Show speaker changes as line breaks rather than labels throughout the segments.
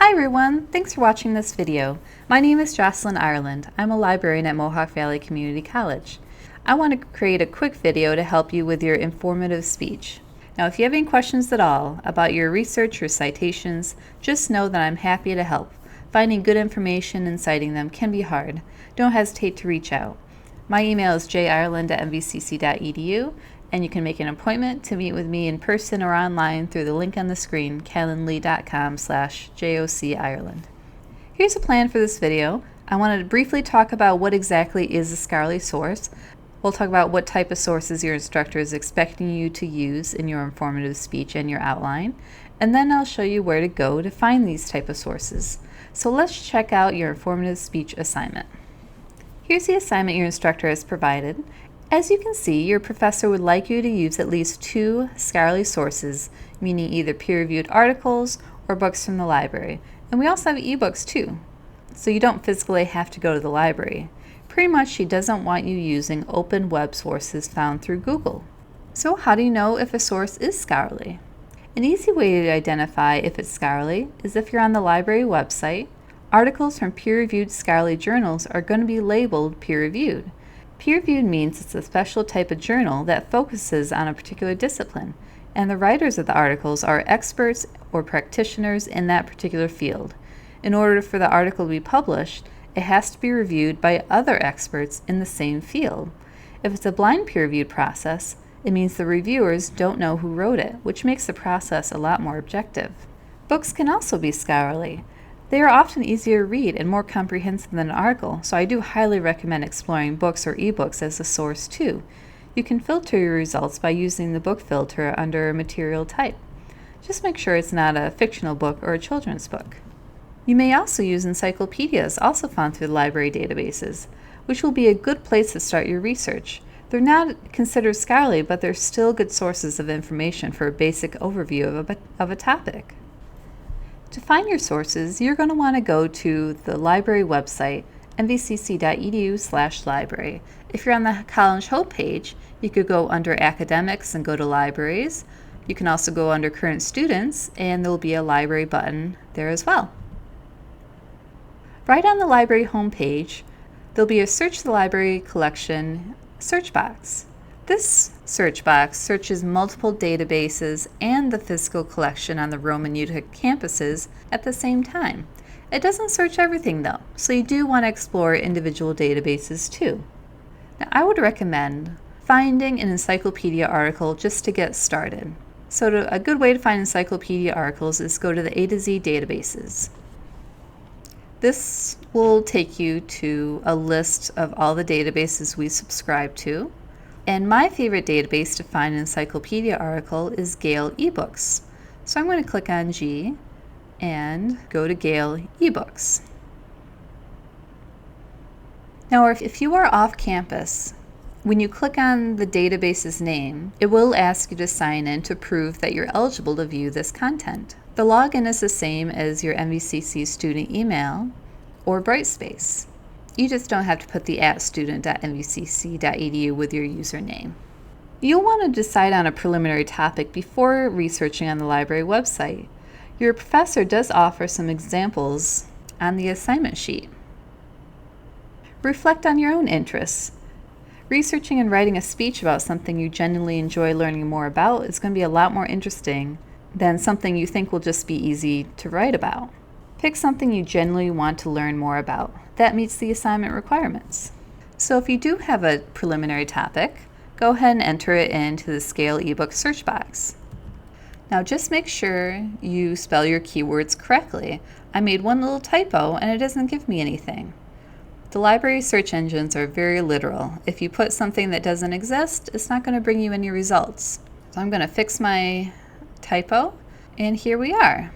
Hi everyone, thanks for watching this video. My name is Jocelyn Ireland. I'm a librarian at Mohawk Valley Community College. I want to create a quick video to help you with your informative speech. Now if you have any questions at all about your research or citations, just know that I'm happy to help. Finding good information and citing them can be hard. Don't hesitate to reach out. My email is jireland@mvcc.edu, and you can make an appointment to meet with me in person or online through the link on the screen, calendly.com/JOC-Ireland. Here's a plan for this video. I wanted to briefly talk about what exactly is a scholarly source. We'll talk about what type of sources your instructor is expecting you to use in your informative speech and your outline, and then I'll show you where to go to find these type of sources. So let's check out your informative speech assignment. Here's the assignment your instructor has provided. As you can see, your professor would like you to use at least 2 scholarly sources, meaning either peer-reviewed articles or books from the library. And we also have ebooks too, so you don't physically have to go to the library. Pretty much she doesn't want you using open web sources found through Google. So how do you know if a source is scholarly? An easy way to identify if it's scholarly is if you're on the library website, articles from peer-reviewed scholarly journals are going to be labeled peer-reviewed. Peer-reviewed means it's a special type of journal that focuses on a particular discipline, and the writers of the articles are experts or practitioners in that particular field. In order for the article to be published, it has to be reviewed by other experts in the same field. If it's a blind peer-reviewed process, it means the reviewers don't know who wrote it, which makes the process a lot more objective. Books can also be scholarly. They are often easier to read and more comprehensive than an article, so I do highly recommend exploring books or ebooks as a source too. You can filter your results by using the book filter under material type. Just make sure it's not a fictional book or a children's book. You may also use encyclopedias, also found through the library databases, which will be a good place to start your research. They're not considered scholarly, but they're still good sources of information for a basic overview of a topic. To find your sources, you're going to want to go to the library website, mvcc.edu/library. If you're on the college homepage, you could go under academics and go to libraries. You can also go under current students, and there will be a library button there as well. Right on the library homepage, there'll be a search the library collection search box. This search box searches multiple databases and the physical collection on the Rome and Utica campuses at the same time. It doesn't search everything though, so you do want to explore individual databases too. Now, I would recommend finding an encyclopedia article just to get started. So a good way to find encyclopedia articles is go to the A to Z databases. This will take you to a list of all the databases we subscribe to. And my favorite database to find an encyclopedia article is Gale eBooks. So I'm going to click on G and go to Gale eBooks. Now if you are off campus, when you click on the database's name, it will ask you to sign in to prove that you're eligible to view this content. The login is the same as your MVCC student email or Brightspace. You just don't have to put the @student.mvcc.edu with your username. You'll want to decide on a preliminary topic before researching on the library website. Your professor does offer some examples on the assignment sheet. Reflect on your own interests. Researching and writing a speech about something you genuinely enjoy learning more about is going to be a lot more interesting than something you think will just be easy to write about. Pick something you genuinely want to learn more about. That meets the assignment requirements. So if you do have a preliminary topic, go ahead and enter it into the Gale ebook search box. Now just make sure you spell your keywords correctly. I made one little typo and it doesn't give me anything. The library search engines are very literal. If you put something that doesn't exist, it's not going to bring you any results. So I'm going to fix my typo, and here we are.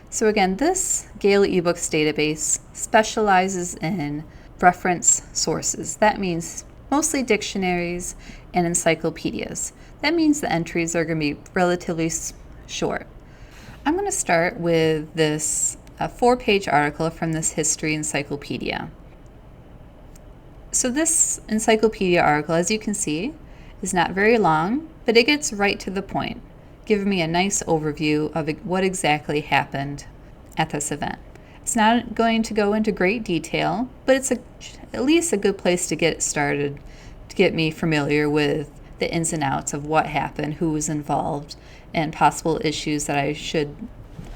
So again, this Gale eBooks database specializes in reference sources. That means mostly dictionaries and encyclopedias. That means the entries are going to be relatively short. I'm going to start with this 4-page article from this history encyclopedia. So this encyclopedia article, as you can see, is not very long, but it gets right to the point, giving me a nice overview of what exactly happened at this event. It's not going to go into great detail, but it's at least a good place to get started, to get me familiar with the ins and outs of what happened, who was involved, and possible issues that I should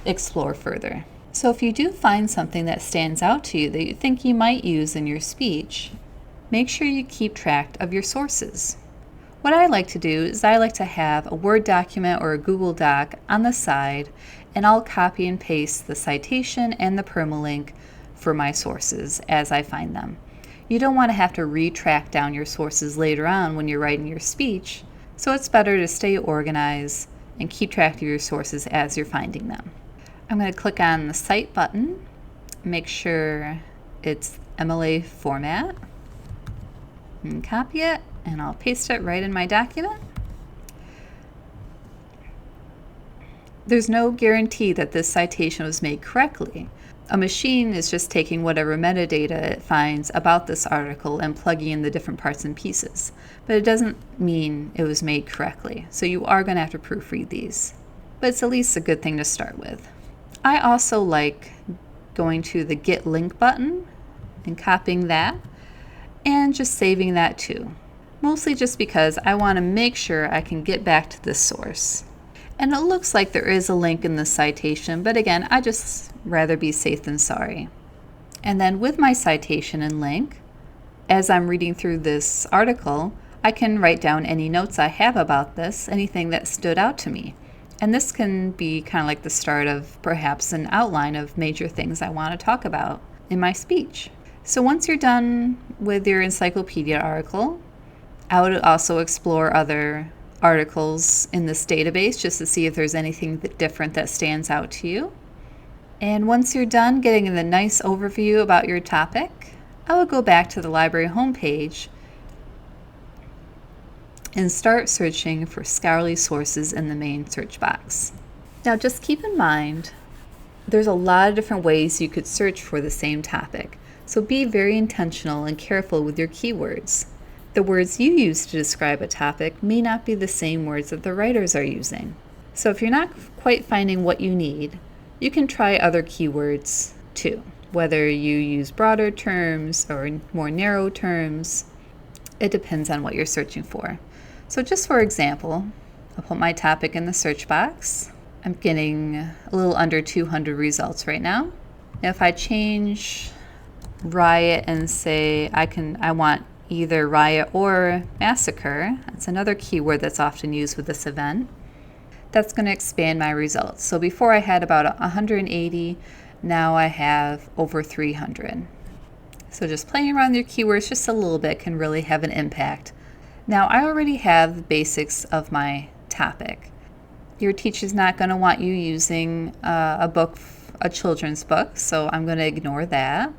explore further. So if you do find something that stands out to you that you think you might use in your speech, make sure you keep track of your sources. What I like to do is I like to have a Word document or a Google Doc on the side, and I'll copy and paste the citation and the permalink for my sources as I find them. You don't want to have to retrack down your sources later on when you're writing your speech, so it's better to stay organized and keep track of your sources as you're finding them. I'm going to click on the Cite button, make sure it's MLA format, and copy it, and I'll paste it right in my document. There's no guarantee that this citation was made correctly. A machine is just taking whatever metadata it finds about this article and plugging in the different parts and pieces, but it doesn't mean it was made correctly, so you are going to have to proofread these. But it's at least a good thing to start with. I also like going to the Get Link button and copying that and just saving that too. Mostly just because I want to make sure I can get back to this source. And it looks like there is a link in the citation, but again, I just rather be safe than sorry. And then with my citation and link, as I'm reading through this article, I can write down any notes I have about this, anything that stood out to me. And this can be kind of like the start of perhaps an outline of major things I want to talk about in my speech. So once you're done with your encyclopedia article, I would also explore other articles in this database just to see if there's anything different that stands out to you. And once you're done getting the nice overview about your topic, I would go back to the library homepage and start searching for scholarly sources in the main search box. Now just keep in mind, there's a lot of different ways you could search for the same topic, so be very intentional and careful with your keywords. The words you use to describe a topic may not be the same words that the writers are using. So if you're not quite finding what you need, you can try other keywords too, whether you use broader terms or more narrow terms. It depends on what you're searching for. So just for example, I'll put my topic in the search box. I'm getting a little under 200 results right now. If I change riot and say I want either riot or massacre, that's another keyword that's often used with this event, that's going to expand my results. So before I had about 180, now I have over 300. So just playing around with your keywords just a little bit can really have an impact. Now I already have the basics of my topic. Your teacher's not going to want you using a children's book, so I'm going to ignore that.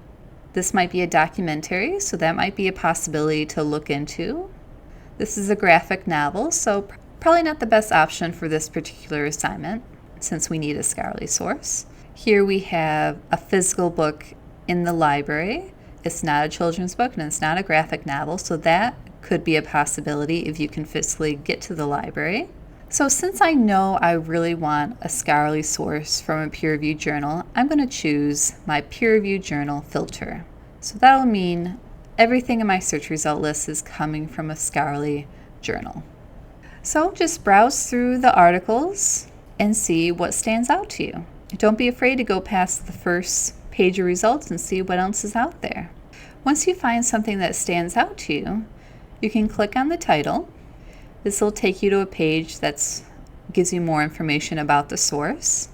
This might be a documentary, so that might be a possibility to look into. This is a graphic novel, so probably not the best option for this particular assignment, since we need a scholarly source. Here we have a physical book in the library. It's not a children's book and it's not a graphic novel, so that could be a possibility if you can physically get to the library. So since I know I really want a scholarly source from a peer-reviewed journal, I'm going to choose my peer-reviewed journal filter. So that'll mean everything in my search result list is coming from a scholarly journal. So just browse through the articles and see what stands out to you. Don't be afraid to go past the first page of results and see what else is out there. Once you find something that stands out to you, you can click on the title. This will take you to a page that gives you more information about the source.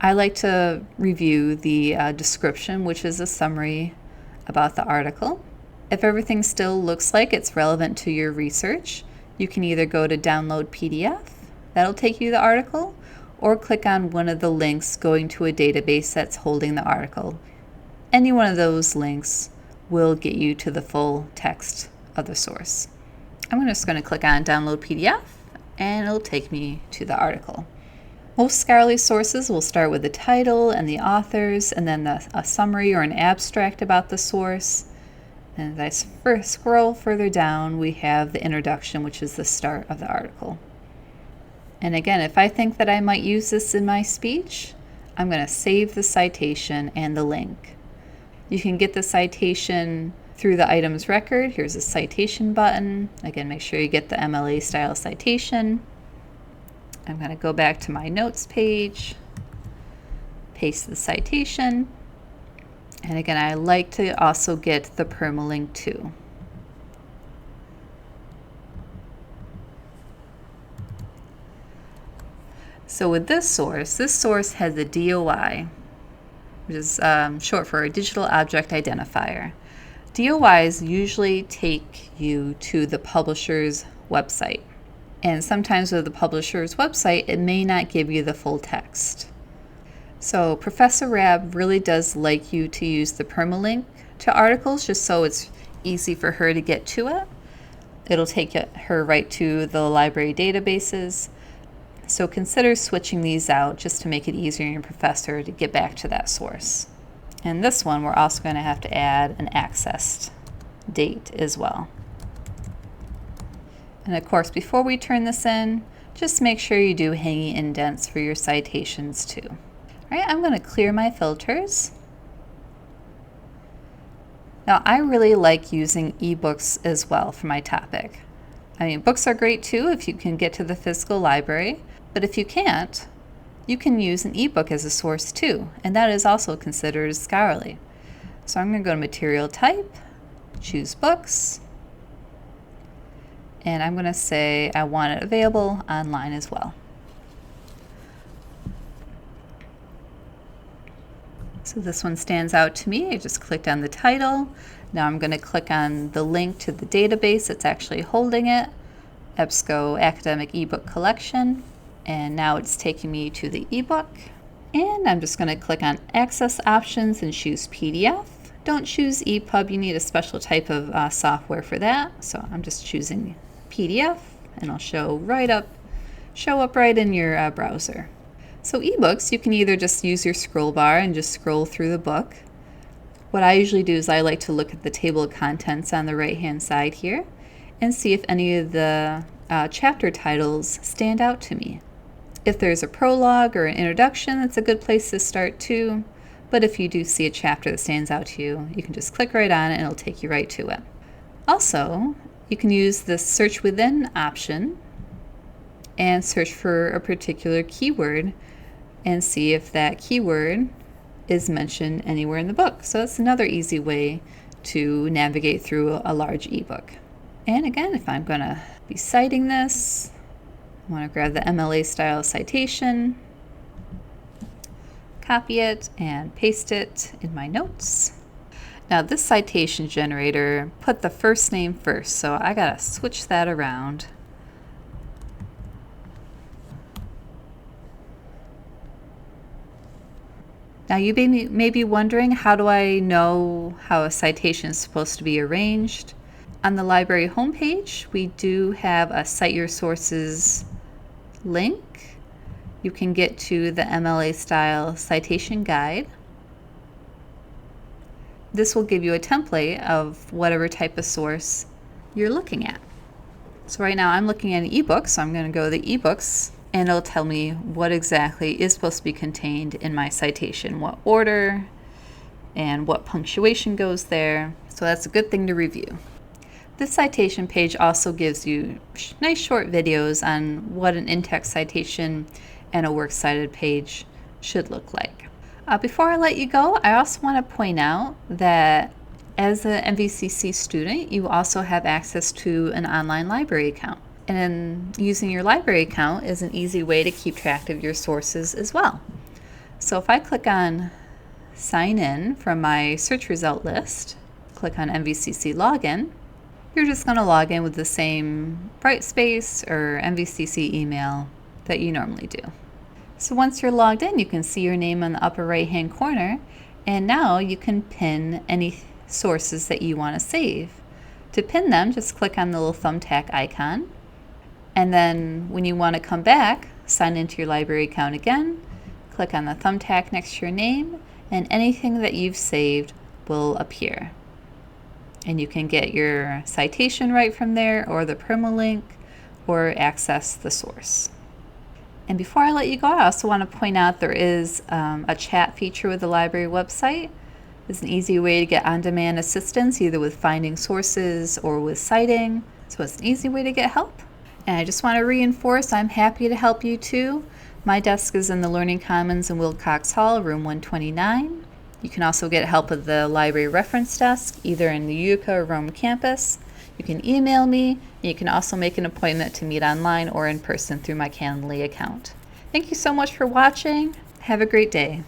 I like to review the description, which is a summary about the article. If everything still looks like it's relevant to your research, you can either go to download PDF, that'll take you to the article, or click on one of the links going to a database that's holding the article. Any one of those links will get you to the full text of the source. I'm just going to click on download PDF and it'll take me to the article. Most scholarly sources will start with the title and the authors and then a summary or an abstract about the source. And as I scroll further down, we have the introduction, which is the start of the article. And again, if I think that I might use this in my speech, I'm going to save the citation and the link. You can get the citation through the items record. Here's a citation button. Again, make sure you get the MLA style citation. I'm going to go back to my notes page, paste the citation, and again, I like to also get the permalink too. So with this source has a DOI, which is short for a Digital Object Identifier. DOIs usually take you to the publisher's website. And sometimes with the publisher's website, it may not give you the full text. So Professor Raab really does like you to use the permalink to articles just so it's easy for her to get to it. It'll take her right to the library databases. So consider switching these out just to make it easier on your professor to get back to that source. And this one, we're also going to have to add an accessed date as well. And of course, before we turn this in, just make sure you do hanging indents for your citations too. All right, I'm going to clear my filters. Now, I really like using ebooks as well for my topic. I mean, books are great too if you can get to the physical library, but if you can't, you can use an ebook as a source too, and that is also considered as scholarly. So I'm going to go to Material Type, choose Books, and I'm going to say I want it available online as well. So this one stands out to me. I just clicked on the title. Now I'm going to click on the link to the database that's actually holding it, EBSCO Academic eBook Collection, and now it's taking me to the ebook. And I'm just going to click on Access Options and choose PDF. Don't choose EPUB, you need a special type of software for that. So I'm just choosing PDF, and it'll show up right in your browser. So ebooks, you can either just use your scroll bar and just scroll through the book. What I usually do is I like to look at the table of contents on the right-hand side here and see if any of the chapter titles stand out to me. If there's a prologue or an introduction, that's a good place to start too. But if you do see a chapter that stands out to you, you can just click right on it and it'll take you right to it. Also, you can use the Search Within option and search for a particular keyword and see if that keyword is mentioned anywhere in the book. So that's another easy way to navigate through a large ebook. And again, if I'm going to be citing this, I want to grab the MLA style citation, copy it, and paste it in my notes. Now this citation generator put the first name first, so I gotta switch that around. Now you may be wondering, how do I know how a citation is supposed to be arranged? On the library homepage, we do have a Cite Your Sources link. You can get to the MLA style citation guide. This will give you a template of whatever type of source you're looking at. So right now I'm looking at an ebook, so I'm going to go to the ebooks, and it'll tell me what exactly is supposed to be contained in my citation, what order, and what punctuation goes there. So that's a good thing to review. This citation page also gives you nice short videos on what an in-text citation and a works cited page should look like. Before I let you go, I also want to point out that as an MVCC student, you also have access to an online library account. And using your library account is an easy way to keep track of your sources as well. So if I click on Sign In from my search result list, click on MVCC Login, you're just going to log in with the same Brightspace or MVCC email that you normally do. So once you're logged in, you can see your name on the upper right-hand corner, and now you can pin any sources that you want to save. To pin them, just click on the little thumbtack icon, and then when you want to come back, sign into your library account again, click on the thumbtack next to your name, and anything that you've saved will appear. And you can get your citation right from there, or the permalink, or access the source. And before I let you go, I also want to point out there is a chat feature with the library website. It's an easy way to get on-demand assistance, either with finding sources or with citing. So it's an easy way to get help. And I just want to reinforce I'm happy to help you too. My desk is in the Learning Commons in Wilcox Hall, room 129. You can also get help at the library reference desk, either in the Utica or Rome campus. You can email me, and you can also make an appointment to meet online or in person through my Calendly account. Thank you so much for watching. Have a great day.